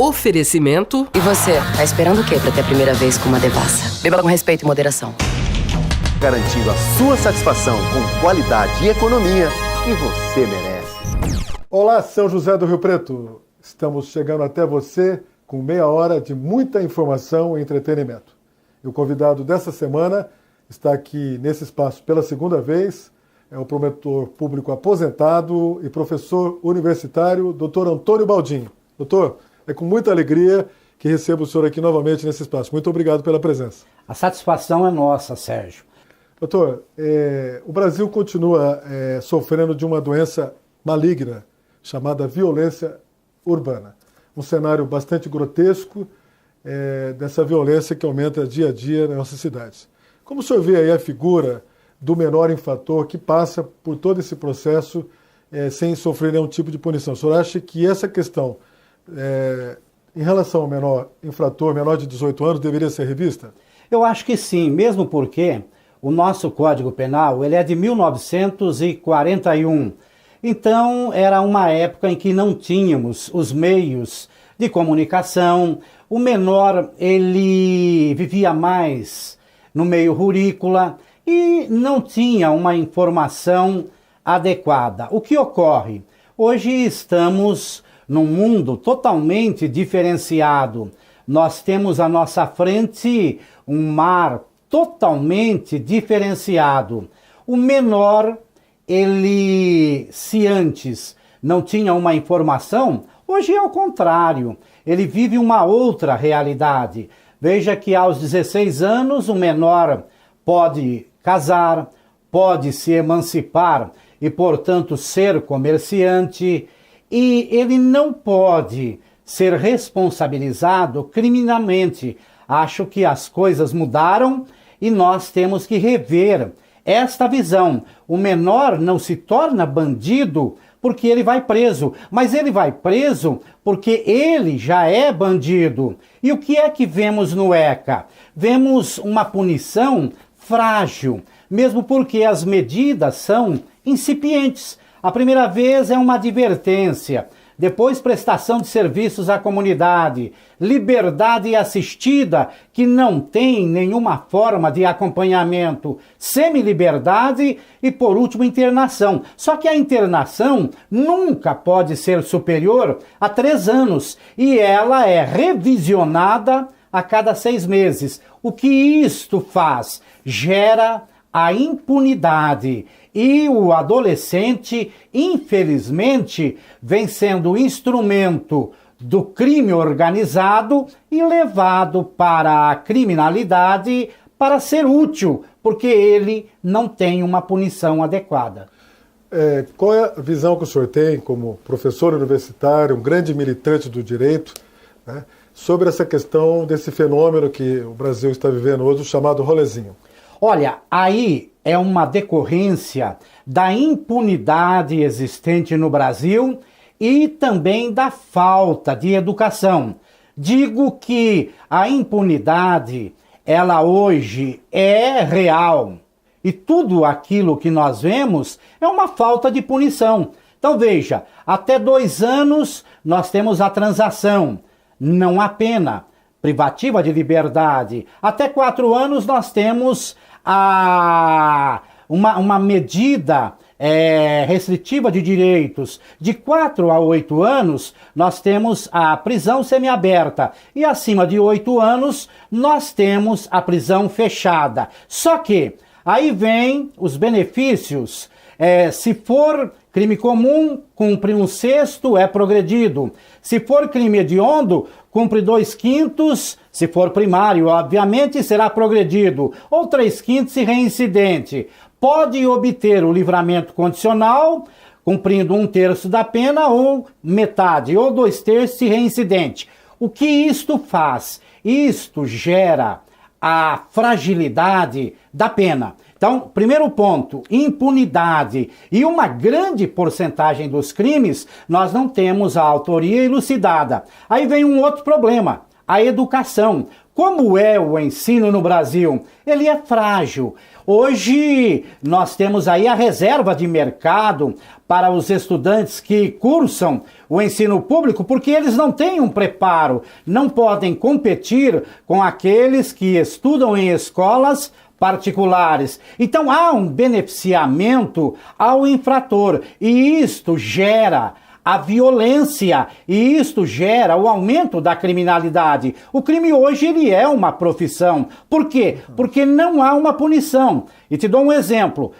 Oferecimento. E você, tá esperando o quê pra ter a primeira vez com uma devassa? Beba com respeito e moderação. Garantindo a sua satisfação com qualidade e economia que você merece. Olá, São José do Rio Preto. Estamos chegando até você com meia hora de muita informação e entretenimento. E o convidado dessa semana está aqui nesse espaço pela segunda vez. É o promotor público aposentado e professor universitário, Dr. Antônio Baldin. Doutor, é com muita alegria que recebo o senhor aqui novamente nesse espaço. Muito obrigado pela presença. A satisfação é nossa, Sérgio. Doutor, o Brasil continua sofrendo de uma doença maligna chamada violência urbana. Um cenário bastante grotesco dessa violência que aumenta dia a dia nas nossas cidades. Como o senhor vê aí a figura do menor infrator que passa por todo esse processo sem sofrer nenhum tipo de punição? O senhor acha que essa questão, em relação ao menor infrator, menor de 18 anos, deveria ser revista? Eu acho que sim, mesmo porque o nosso Código Penal ele é de 1941. Então, era uma época em que não tínhamos os meios de comunicação. O menor, ele vivia mais no meio rurícola e não tinha uma informação adequada. O que ocorre? Hoje estamos num mundo totalmente diferenciado. Nós temos à nossa frente um mar totalmente diferenciado. O menor, ele, se antes não tinha uma informação, hoje é o contrário. Ele vive uma outra realidade. Veja que aos 16 anos o menor pode casar, pode se emancipar e, portanto, ser comerciante, e ele não pode ser responsabilizado criminalmente. Acho que as coisas mudaram e nós temos que rever esta visão. O menor não se torna bandido porque ele vai preso, mas ele vai preso porque ele já é bandido. E o que é que vemos no ECA? Vemos uma punição frágil, mesmo porque as medidas são incipientes. A primeira vez é uma advertência, depois prestação de serviços à comunidade, liberdade assistida, que não tem nenhuma forma de acompanhamento, semi-liberdade e, por último, internação. Só que a internação nunca pode ser superior a 3 anos e ela é revisionada a cada 6 meses. O que isto faz? Gera a impunidade. E o adolescente, infelizmente, vem sendo instrumento do crime organizado e levado para a criminalidade para ser útil, porque ele não tem uma punição adequada. Qual é a visão que o senhor tem como professor universitário, um grande militante do direito, né, sobre essa questão desse fenômeno que o Brasil está vivendo hoje, o chamado rolezinho? Olha, aí é uma decorrência da impunidade existente no Brasil e também da falta de educação. Digo que a impunidade, ela hoje é real e tudo aquilo que nós vemos é uma falta de punição. Então veja, até 2 anos nós temos a transação, não há pena privativa de liberdade. Até 4 anos nós temos uma medida restritiva de direitos. De 4 a 8 anos, nós temos a prisão semiaberta. E acima de 8 anos, nós temos a prisão fechada. Só que aí vem os benefícios. Se for crime comum, cumpre 1/6, é progredido. Se for crime hediondo, cumpre 2/5, se for primário, obviamente, será progredido. Ou 3/5 se reincidente. Pode obter o livramento condicional, cumprindo 1/3 da pena, ou metade, ou 2/3 se reincidente. O que isto faz? Isto gera a fragilidade da pena. Então, primeiro ponto, impunidade. E uma grande porcentagem dos crimes, nós não temos a autoria elucidada. Aí vem um outro problema, a educação. Como é o ensino no Brasil? Ele é frágil. Hoje nós temos aí a reserva de mercado para os estudantes que cursam o ensino público, porque eles não têm um preparo, não podem competir com aqueles que estudam em escolas particulares. Então há um beneficiamento ao infrator e isto gera a violência e isto gera o aumento da criminalidade. O crime hoje ele é uma profissão. Por quê? Porque não há uma punição. E te dou um exemplo.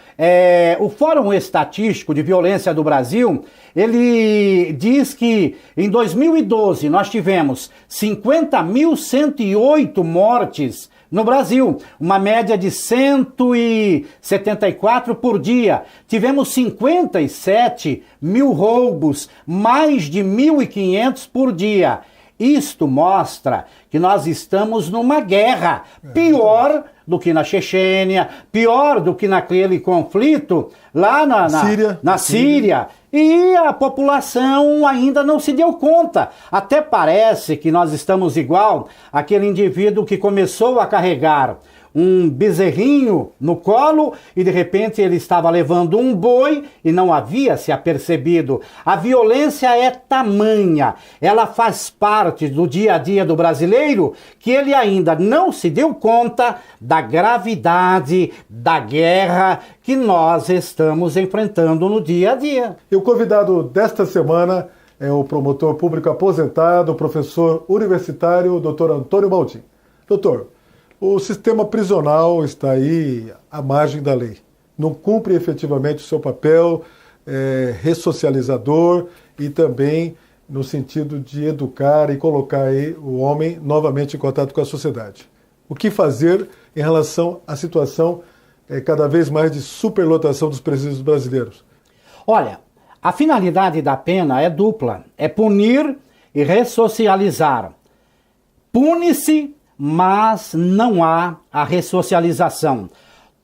O Fórum Estatístico de Violência do Brasil, ele diz que em 2012 nós tivemos 50.108 mortes no Brasil, uma média de 174 por dia. Tivemos 57 mil roubos, mais de 1.500 por dia. Isto mostra que nós estamos numa guerra, pior do que na Chechênia, pior do que naquele conflito lá na Síria. E a população ainda não se deu conta. Até parece que nós estamos igual àquele indivíduo que começou a carregar um bezerrinho no colo e de repente ele estava levando um boi e não havia se apercebido. A violência é tamanha, ela faz parte do dia a dia do brasileiro que ele ainda não se deu conta da gravidade da guerra que nós estamos enfrentando no dia a dia. E o convidado desta semana é o promotor público aposentado, professor universitário, Dr. Antônio Baldin. Doutor, o sistema prisional está aí à margem da lei. Não cumpre efetivamente o seu papel ressocializador e também no sentido de educar e colocar aí o homem novamente em contato com a sociedade. O que fazer em relação à situação cada vez mais de superlotação dos presídios brasileiros? Olha, a finalidade da pena é dupla. É punir e ressocializar. Pune-se, mas não há a ressocialização.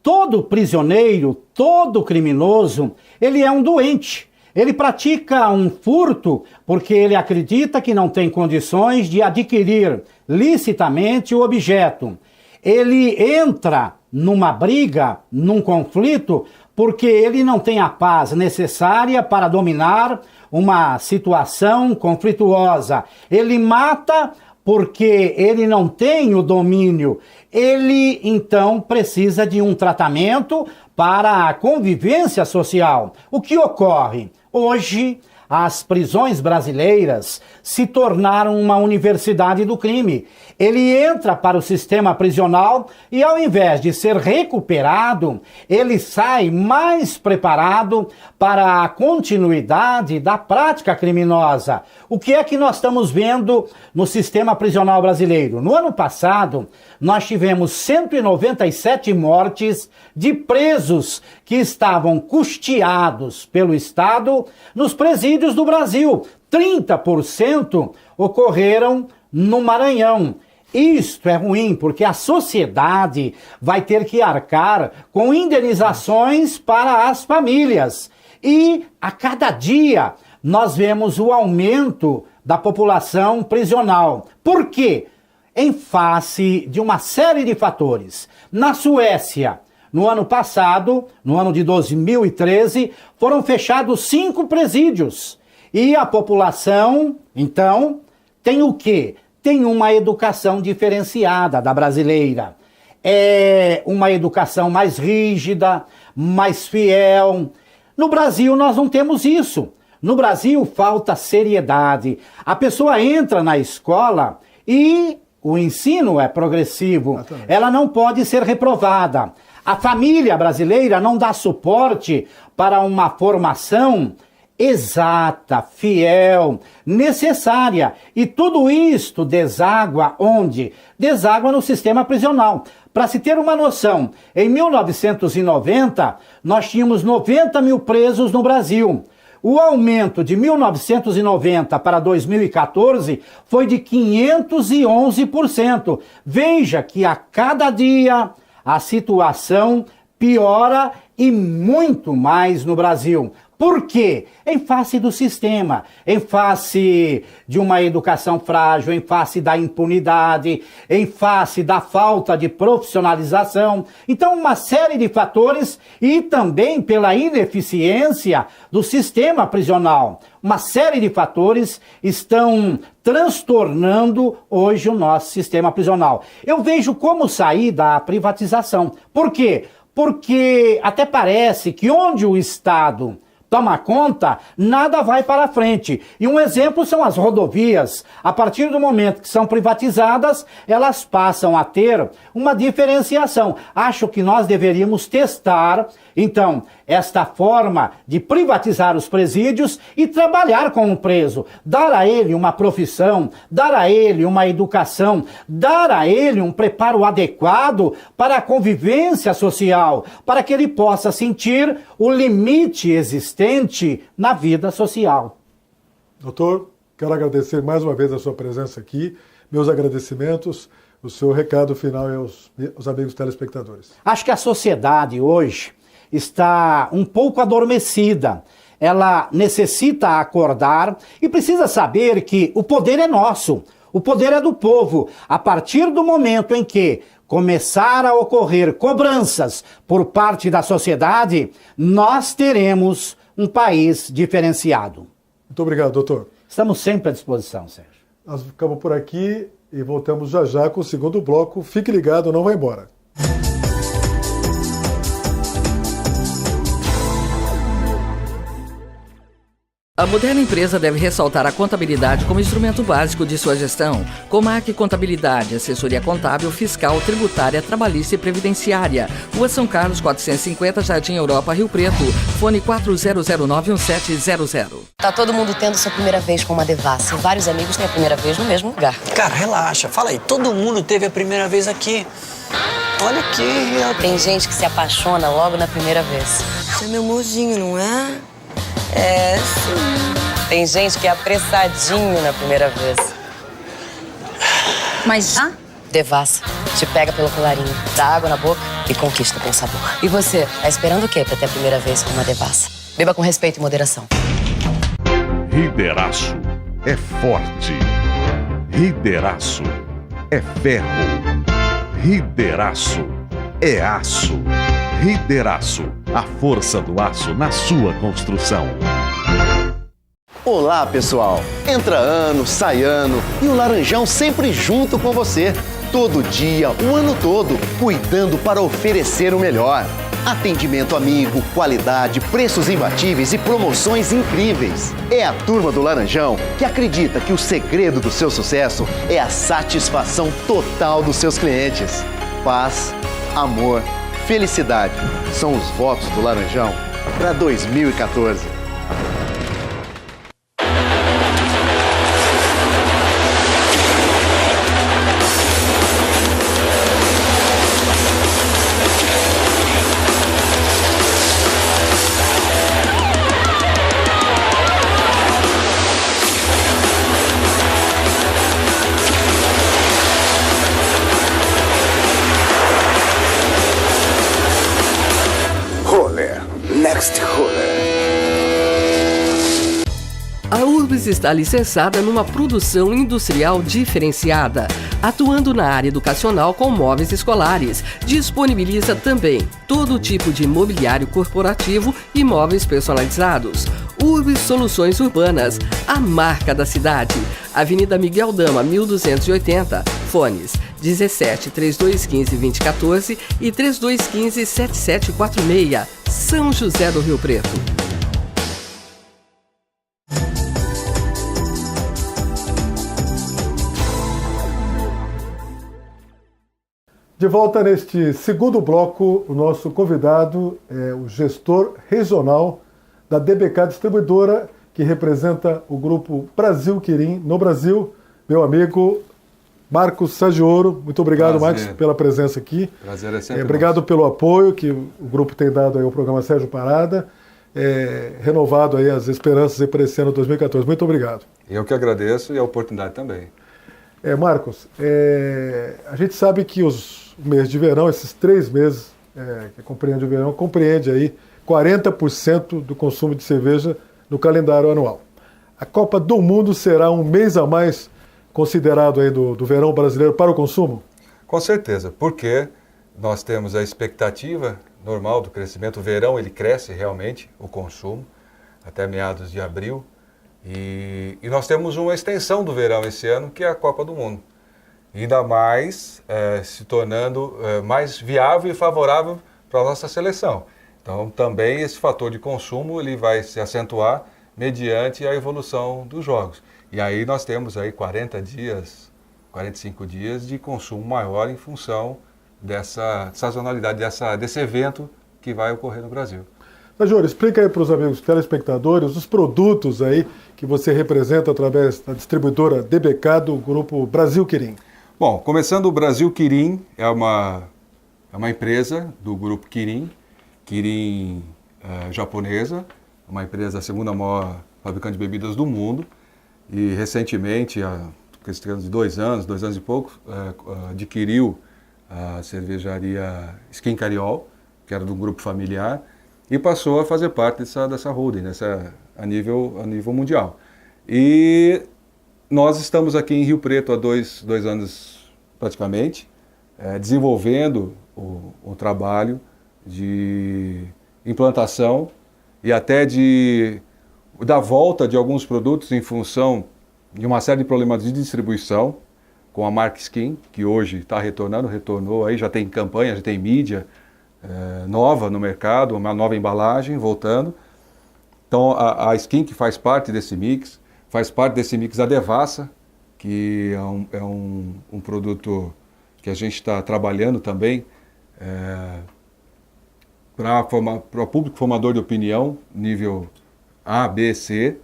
Todo prisioneiro, todo criminoso, ele é um doente. Ele pratica um furto porque ele acredita que não tem condições de adquirir licitamente o objeto. Ele entra numa briga, num conflito, porque ele não tem a paz necessária para dominar uma situação conflituosa. Ele mata porque ele não tem o domínio. Ele, então, precisa de um tratamento para a convivência social. O que ocorre? Hoje, as prisões brasileiras se tornaram uma universidade do crime. Ele entra para o sistema prisional e, ao invés de ser recuperado, ele sai mais preparado para a continuidade da prática criminosa. O que é que nós estamos vendo no sistema prisional brasileiro? No ano passado, nós tivemos 197 mortes de presos que estavam custeados pelo Estado nos presídios do Brasil. 30% ocorreram no Maranhão. Isto é ruim, porque a sociedade vai ter que arcar com indenizações para as famílias. E a cada dia nós vemos o aumento da população prisional. Por quê? Em face de uma série de fatores. Na Suécia, no ano passado, no ano de 2013, foram fechados 5 presídios. E a população, então, tem o quê? Tem uma educação diferenciada da brasileira. É uma educação mais rígida, mais fiel. No Brasil nós não temos isso. No Brasil falta seriedade. A pessoa entra na escola e o ensino é progressivo. Ela não pode ser reprovada. A família brasileira não dá suporte para uma formação exata, fiel, necessária. E tudo isto deságua onde? Deságua no sistema prisional. Para se ter uma noção, em 1990, nós tínhamos 90 mil presos no Brasil. O aumento de 1990 para 2014 foi de 511%. Veja que a cada dia a situação piora e muito mais no Brasil. Por quê? Em face do sistema, em face de uma educação frágil, em face da impunidade, em face da falta de profissionalização. Então, uma série de fatores e também pela ineficiência do sistema prisional. Uma série de fatores estão transtornando hoje o nosso sistema prisional. Eu vejo como sair da privatização. Por quê? Porque até parece que onde o Estado toma conta, nada vai para frente. E um exemplo são as rodovias. A partir do momento que são privatizadas, elas passam a ter uma diferenciação. Acho que nós deveríamos testar, então, esta forma de privatizar os presídios e trabalhar com o preso. Dar a ele uma profissão, dar a ele uma educação, dar a ele um preparo adequado para a convivência social, para que ele possa sentir o limite existente na vida social. Doutor, quero agradecer mais uma vez a sua presença aqui, meus agradecimentos, o seu recado final aos amigos telespectadores. Acho que a sociedade hoje está um pouco adormecida. Ela necessita acordar e precisa saber que o poder é nosso, o poder é do povo. A partir do momento em que começar a ocorrer cobranças por parte da sociedade, nós teremos um país diferenciado. Muito obrigado, doutor. Estamos sempre à disposição, Sérgio. Nós ficamos por aqui e voltamos já já com o segundo bloco. Fique ligado, não vai embora. A moderna empresa deve ressaltar a contabilidade como instrumento básico de sua gestão. Comac Contabilidade, assessoria contábil, fiscal, tributária, trabalhista e previdenciária. Rua São Carlos, 450, Jardim Europa, Rio Preto. Fone 40091700. Tá todo mundo tendo sua primeira vez com uma devassa. E vários amigos têm a primeira vez no mesmo lugar. Cara, relaxa. Fala aí, todo mundo teve a primeira vez aqui. Olha aqui. Tem gente que se apaixona logo na primeira vez. Você é meu mozinho, não é? É, sim. Tem gente que é apressadinho na primeira vez. Mas já? Devassa. Te pega pelo colarinho, dá água na boca e conquista com sabor. E você, tá esperando o quê pra ter a primeira vez com uma devassa? Beba com respeito e moderação. Rideraço é forte. Rideraço é ferro. Rideraço é aço. Rideraço, a força do aço na sua construção. Olá, pessoal! Entra ano, sai ano e o Laranjão sempre junto com você. Todo dia, o ano todo, cuidando para oferecer o melhor. Atendimento amigo, qualidade, preços imbatíveis e promoções incríveis. É a turma do Laranjão que acredita que o segredo do seu sucesso é a satisfação total dos seus clientes. Paz, amor, felicidade são os votos do Laranjão para 2014. A URBS está alicerçada numa produção industrial diferenciada, atuando na área educacional com móveis escolares. Disponibiliza também todo tipo de mobiliário corporativo e móveis personalizados. URBS Soluções Urbanas, a marca da cidade. Avenida Miguel Dama, 1280. Fones 17 3215 2014 e 3215 7746. São José do Rio Preto. De volta neste segundo bloco, o nosso convidado é o gestor regional da DBK Distribuidora, que representa o grupo Brasil Quirim no Brasil, meu amigo Marcos Saggioro. Muito obrigado, Marcos, pela presença aqui. Prazer é sempre obrigado nosso. Pelo apoio que o grupo tem dado aí ao programa Sérgio Parada, renovado aí as esperanças para esse ano 2014. Muito obrigado. Eu que agradeço e a oportunidade também. Marcos, a gente sabe que o mês de verão, esses 3 meses que compreende o verão, compreende aí 40% do consumo de cerveja no calendário anual. A Copa do Mundo será um mês a mais considerado aí do verão brasileiro para o consumo? Com certeza, porque nós temos a expectativa normal do crescimento. O verão ele cresce realmente, o consumo, até meados de abril. E nós temos uma extensão do verão esse ano, que é a Copa do Mundo. Ainda mais se tornando mais viável e favorável para a nossa seleção. Então, também esse fator de consumo ele vai se acentuar mediante a evolução dos jogos. E aí nós temos aí 40 dias, 45 dias de consumo maior em função dessa sazonalidade, desse evento que vai ocorrer no Brasil. Major, explica aí para os amigos telespectadores os produtos aí que você representa através da distribuidora DBK do grupo Brasil Kirin. Bom, começando, o Brasil Kirin é uma empresa do grupo Kirin japonesa, uma empresa, a segunda maior fabricante de bebidas do mundo, e recentemente, há questão de 2 anos e pouco, adquiriu a cervejaria Skin Cariol, que era de um grupo familiar, e passou a fazer parte dessa holding, a nível mundial. E nós estamos aqui em Rio Preto há 2 anos praticamente, desenvolvendo o trabalho de implantação e até da volta de alguns produtos em função de uma série de problemas de distribuição com a marca Skin, que hoje está retornou aí, já tem campanha, já tem mídia nova no mercado, uma nova embalagem voltando. Então a Skin, que faz parte desse mix a Devassa, que é um produto que a gente está trabalhando também para o público formador de opinião, nível A, B, C.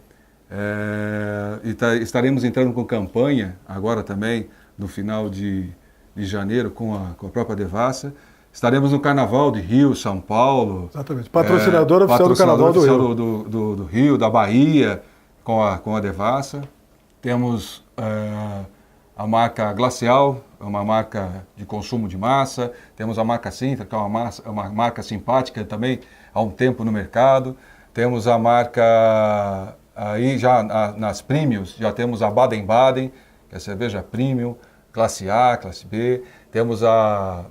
Estaremos entrando com campanha agora também, no final de janeiro, com a própria Devassa. Estaremos no Carnaval de Rio, São Paulo. Exatamente. Patrocinadora oficial do Carnaval do Rio. Do Rio, da Bahia, com a Devassa. Temos a marca Glacial, é uma marca de consumo de massa. Temos a marca Sintra, que é uma marca simpática também, há um tempo no mercado. Temos a marca, aí já nas Premiums, já temos a Baden-Baden, que é a cerveja Premium, classe A, classe B. Temos a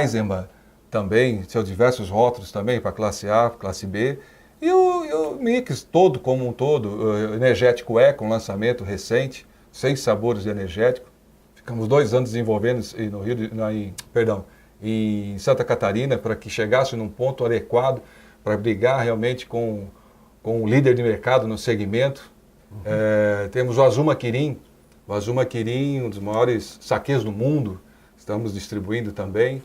Eisenbahn também, seus diversos rótulos também para classe A, classe B. E o mix todo, como um todo, o energético com lançamento recente, 6 sabores de energético. Ficamos 2 anos desenvolvendo em Santa Catarina para que chegasse num ponto adequado para brigar realmente com o líder de mercado no segmento. Temos o Azuma Kirin, um dos maiores saquês do mundo, estamos distribuindo também.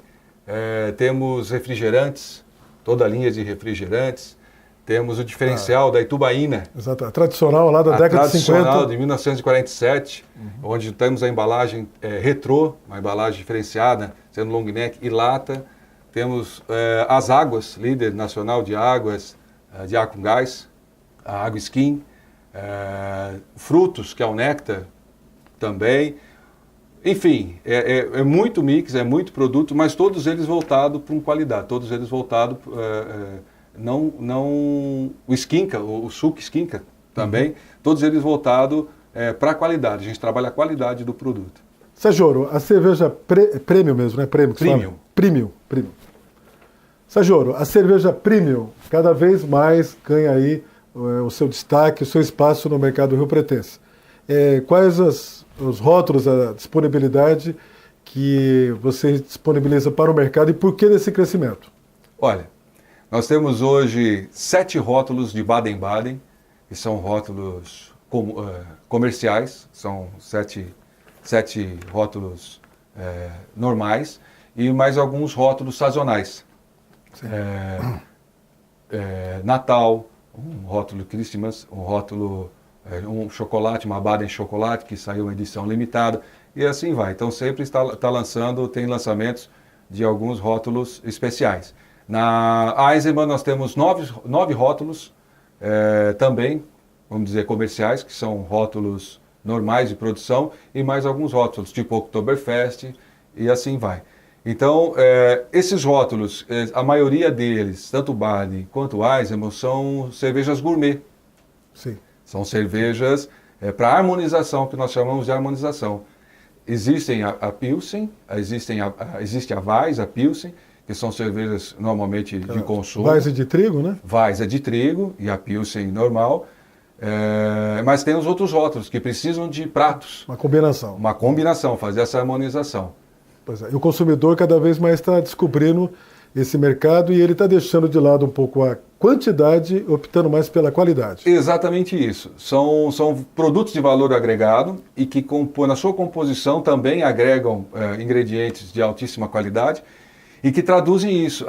Temos refrigerantes, toda a linha de refrigerantes. Temos o diferencial da Itubaína. Exato, a tradicional lá da década de 50. Tradicional de 1947, onde temos a embalagem retrô, uma embalagem diferenciada, sendo long neck e lata. Temos as águas, líder nacional de águas, de ar com gás, a Água Skin. Frutos, que é o néctar também. Enfim, é muito mix, é muito produto, mas todos eles voltados para qualidade, todos eles voltados... o Skinka, o suco Skinka também, todos eles voltados para a qualidade. A gente trabalha a qualidade do produto. Sajoro, a cerveja premium mesmo, né? Premium. Sajoro, a cerveja premium cada vez mais ganha aí o seu destaque, o seu espaço no mercado rio-pretense. Quais os rótulos, a disponibilidade que você disponibiliza para o mercado e por que desse crescimento? Olha, nós temos hoje 7 rótulos de Baden-Baden, que são rótulos comerciais, são 7 rótulos normais e mais alguns rótulos sazonais. Natal, um rótulo Christmas, um rótulo, um chocolate, uma Baden chocolate, que saiu em edição limitada, e assim vai. Então sempre tem lançamentos de alguns rótulos especiais. Na Eisenbahn nós temos 9 rótulos também, vamos dizer, comerciais, que são rótulos normais de produção, e mais alguns rótulos, tipo Oktoberfest, e assim vai. Então, esses rótulos, a maioria deles, tanto Baden quanto Eisenbahn, são cervejas gourmet. Sim. São cervejas para harmonização, que nós chamamos de harmonização. Existem a Pilsen, existe a Weiss, a Pilsen, que são cervejas normalmente de consumo. Weiss é de trigo, né? Weiss é de trigo e a Pilsen normal. Mas tem os outros rótulos que precisam de pratos. Uma combinação. Uma combinação, fazer essa harmonização. Pois é. E o consumidor cada vez mais está descobrindo esse mercado e ele está deixando de lado um pouco a quantidade, optando mais pela qualidade. Exatamente isso. São produtos de valor agregado e que na sua composição também agregam ingredientes de altíssima qualidade e que traduzem isso.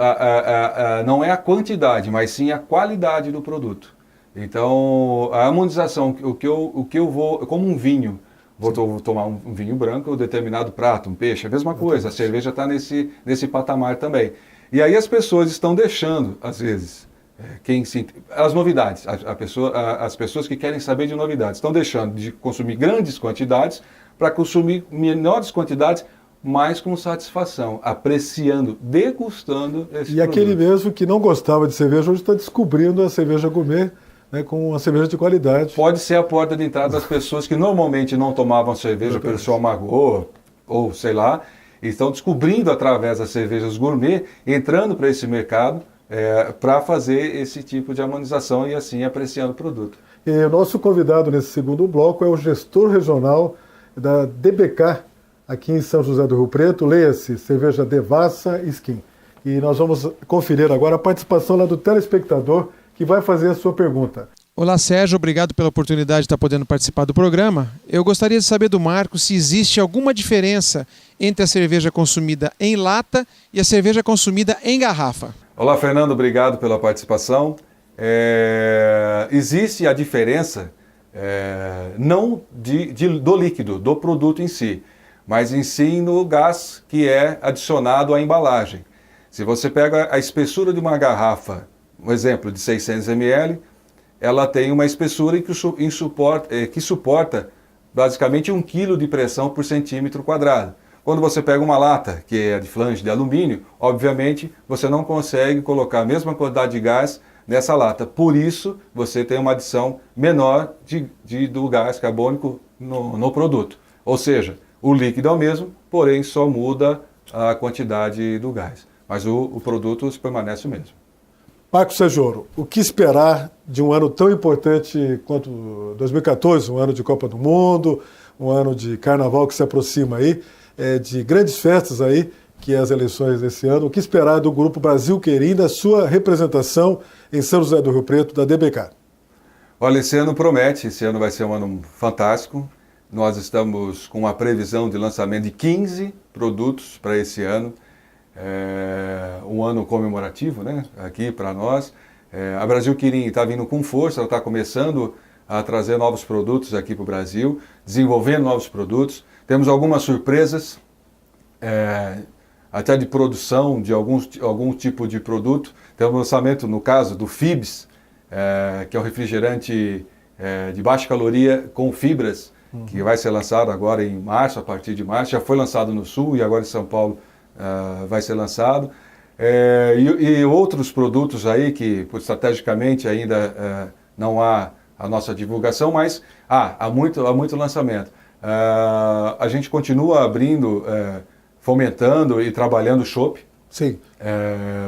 Não é a quantidade, mas sim a qualidade do produto. Então, a harmonização, o que eu vou, como um vinho, vou tomar um vinho branco, um determinado prato, um peixe, a mesma coisa, a cerveja está nesse patamar também. E aí as pessoas estão deixando, às vezes, as novidades, as pessoas que querem saber de novidades, estão deixando de consumir grandes quantidades para consumir menores quantidades, mas com satisfação, apreciando, degustando esse produto. Aquele mesmo que não gostava de cerveja, hoje está descobrindo a cerveja gourmet, né, com uma cerveja de qualidade. Pode ser a porta de entrada das pessoas que normalmente não tomavam cerveja pelo seu amargor, ou sei lá, e estão descobrindo através das cervejas gourmet, entrando para esse mercado para fazer esse tipo de harmonização e assim apreciando o produto. E o nosso convidado nesse segundo bloco é o gestor regional da DBK, aqui em São José do Rio Preto, leia-se, cerveja Devassa Skin. E nós vamos conferir agora a participação lá do telespectador que vai fazer a sua pergunta. Olá, Sérgio, obrigado pela oportunidade de estar podendo participar do programa. Eu gostaria de saber do Marco se existe alguma diferença entre a cerveja consumida em lata e a cerveja consumida em garrafa. Olá, Fernando, obrigado pela participação. Existe a diferença não do líquido, do produto em si, mas em si no gás que é adicionado à embalagem. Se você pega a espessura de uma garrafa, um exemplo de 600 ml, ela tem uma espessura que suporta basicamente 1 kg de pressão por centímetro quadrado. Quando você pega uma lata, que é de flange de alumínio, obviamente você não consegue colocar a mesma quantidade de gás nessa lata. Por isso, você tem uma adição menor do gás carbônico no produto. Ou seja, o líquido é o mesmo, porém só muda a quantidade do gás. Mas o produto permanece o mesmo. Marcos Cejoro, o que esperar de um ano tão importante quanto 2014, um ano de Copa do Mundo, um ano de Carnaval que se aproxima aí, de grandes festas aí, que é as eleições desse ano. O que esperar do Grupo Brasil Querim, da sua representação em São José do Rio Preto, da DBK? Olha, esse ano promete, esse ano vai ser um ano fantástico. Nós estamos com uma previsão de lançamento de 15 produtos para esse ano. Um ano comemorativo, né, aqui para nós. A Brasil Querim está vindo com força, ela está começando a trazer novos produtos aqui para o Brasil, desenvolvendo novos produtos. Temos algumas surpresas, até de produção de algum tipo de produto. Temos o lançamento, no caso, do Fibs, que é um refrigerante de baixa caloria com fibras, que vai ser lançado agora em março, a partir de março. Já foi lançado no Sul e agora em São Paulo vai ser lançado. E outros produtos aí que estrategicamente ainda não há a nossa divulgação, mas há muito lançamento. A gente continua abrindo, fomentando e trabalhando o chopp. Sim.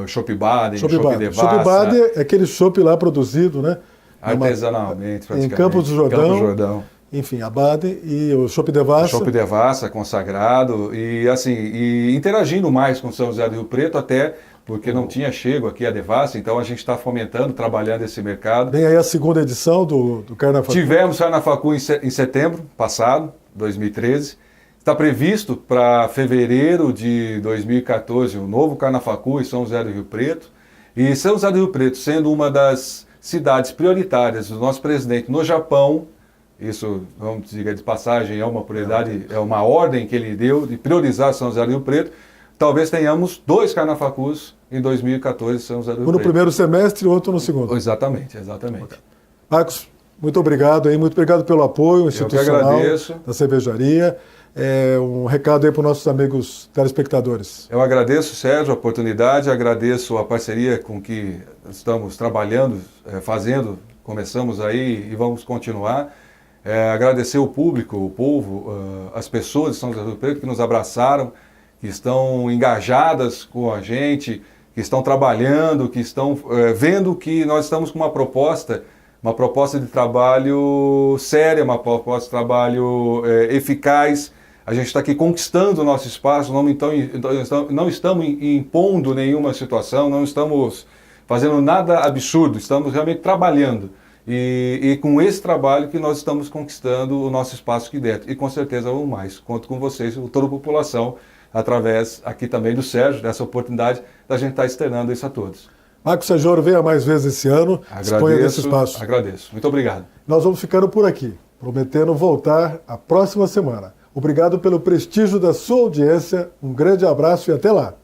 O chopp Baden, o chopp Devassa. O chopp Baden é aquele chopp lá produzido, né? Artesanalmente, praticamente. Em Campos do Jordão. Campos do Jordão. Enfim, a Baden e o chopp Devassa. O chopp Devassa, consagrado, e interagindo mais com São José do Rio Preto, até porque não tinha chego aqui a Devassa, então a gente está fomentando, trabalhando esse mercado. Vem aí a segunda edição do Carnafacu. Tivemos Carnafacu em setembro passado, 2013. Está previsto para fevereiro de 2014 um novo Carnafacu em São José do Rio Preto. E São José do Rio Preto, sendo uma das cidades prioritárias do nosso presidente no Japão, isso, vamos dizer de passagem, é uma prioridade, é uma ordem que ele deu de priorizar São José do Rio Preto. Talvez tenhamos 2 Carnafacus em 2014 em São José do Rio Preto. Um no primeiro semestre e outro no segundo. Exatamente. Marcos, muito obrigado aí, muito obrigado pelo apoio institucional da cervejaria. um recado aí para os nossos amigos telespectadores. Eu agradeço, Sérgio, a oportunidade, agradeço a parceria com que estamos trabalhando, começamos aí e vamos continuar. Agradecer o público, o povo, as pessoas de São José do Rio Preto que nos abraçaram, que estão engajadas com a gente, que estão trabalhando, que estão vendo que nós estamos com uma proposta de trabalho séria, uma proposta de trabalho eficaz. A gente está aqui conquistando o nosso espaço, não estamos impondo nenhuma situação, não estamos fazendo nada absurdo, estamos realmente trabalhando. E com esse trabalho que nós estamos conquistando o nosso espaço aqui dentro. E com certeza vamos mais. Conto com vocês, toda a população, através aqui também do Sérgio, dessa oportunidade da gente estar externando isso a todos. Marcos Sajoro, venha mais vezes esse ano, disponha desse espaço. Agradeço. Muito obrigado. Nós vamos ficando por aqui, prometendo voltar a próxima semana. Obrigado pelo prestígio da sua audiência, um grande abraço e até lá.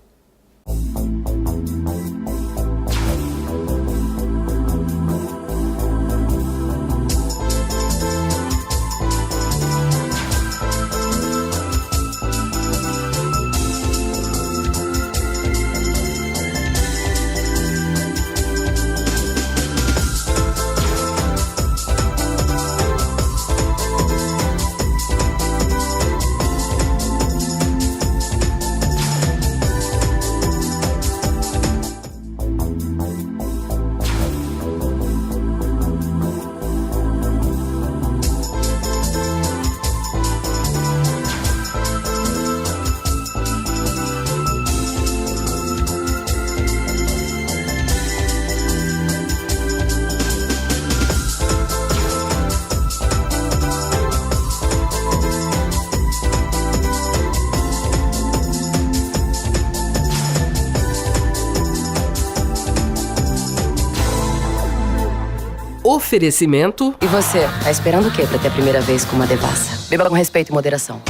Oferecimento. E você, tá esperando o quê pra ter a primeira vez com uma devassa? Beba com respeito e moderação.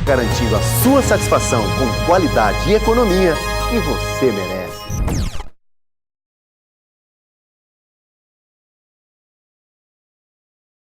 Garantindo a sua satisfação com qualidade e economia que você merece.